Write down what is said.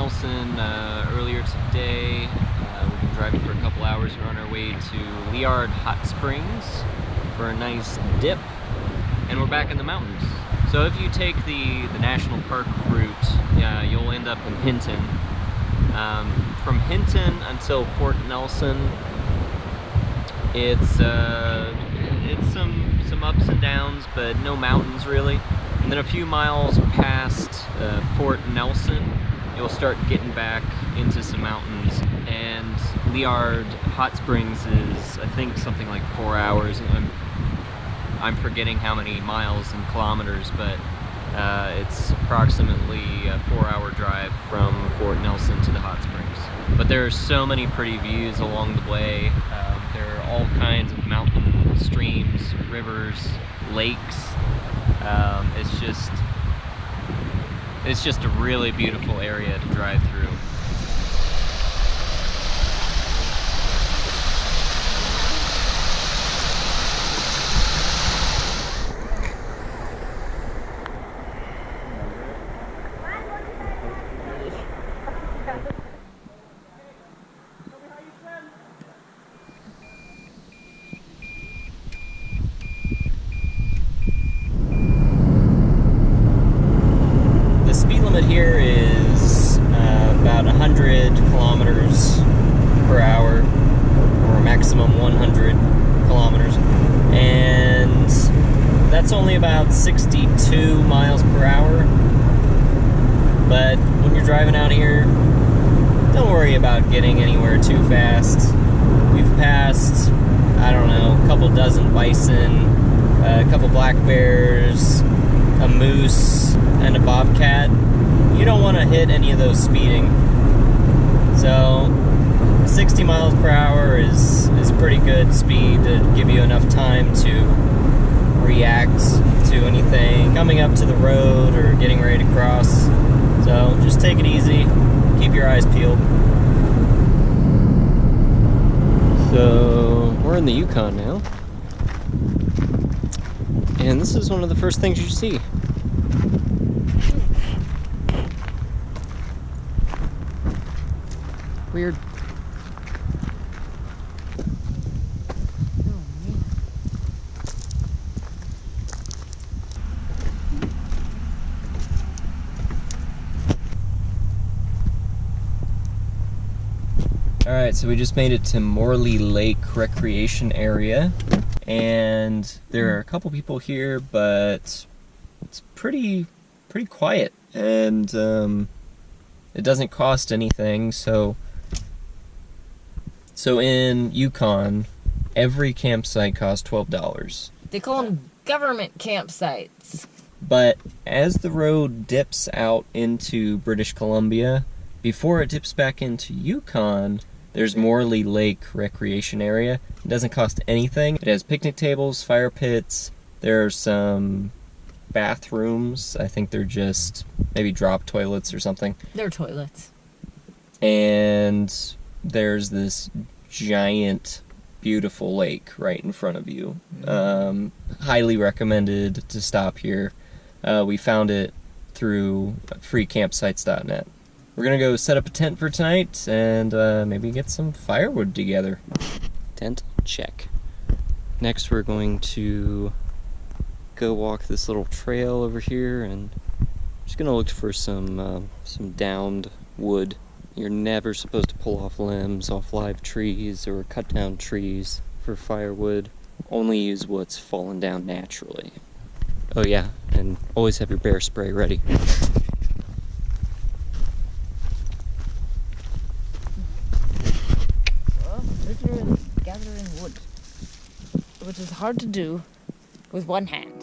Nelson earlier today. We've been driving for a couple hours. We're on our way to Liard Hot Springs for a nice dip, and we're back in the mountains. So if you take the national park route, you'll end up in Hinton. From Hinton until Fort Nelson, it's some ups and downs, but no mountains really. And then a few miles past Fort Nelson, you'll start getting back into some mountains. And Liard Hot Springs is, I think, something like 4 hours. I'm forgetting how many miles and kilometers, but it's approximately a 4-hour drive from Fort Nelson to the hot springs. But there are so many pretty views along the way. There are all kinds of mountain streams, rivers, lakes. It's just a really beautiful area to drive through. Here is about 100 kilometers per hour, or maximum 100 kilometers, and that's only about 62 miles per hour. But when you're driving out here, don't worry about getting anywhere too fast. We've passed, I don't know, a couple dozen bison, a couple black bears, a moose, and a bobcat. You don't want to hit any of those speeding. So 60 miles per hour is pretty good speed to give you enough time to react to anything coming up to the road or getting ready to cross. So just take it easy, keep your eyes peeled. So we're in the Yukon now, and this is one of the first things you see. Weird. Alright, so we just made it to Morley Lake Recreation Area, and there are a couple people here, but it's pretty quiet, and it doesn't cost anything. So in Yukon, every campsite costs $12. They call them government campsites. But as the road dips out into British Columbia, before it dips back into Yukon, there's Morley Lake Recreation Area. It doesn't cost anything. It has picnic tables, fire pits. There are some bathrooms. I think they're just maybe drop toilets or something. They're toilets. And there's this giant, beautiful lake right in front of you. Highly recommended to stop here. We found it through freecampsites.net. We're gonna go set up a tent for tonight and maybe get some firewood together. Tent, check. Next we're going to go walk this little trail over here, and just gonna look for some downed wood. You're never supposed to pull off limbs off live trees or cut down trees for firewood. Only use what's fallen down naturally. Oh yeah, and always have your bear spray ready. Well, Richard is gathering wood, which is hard to do with one hand.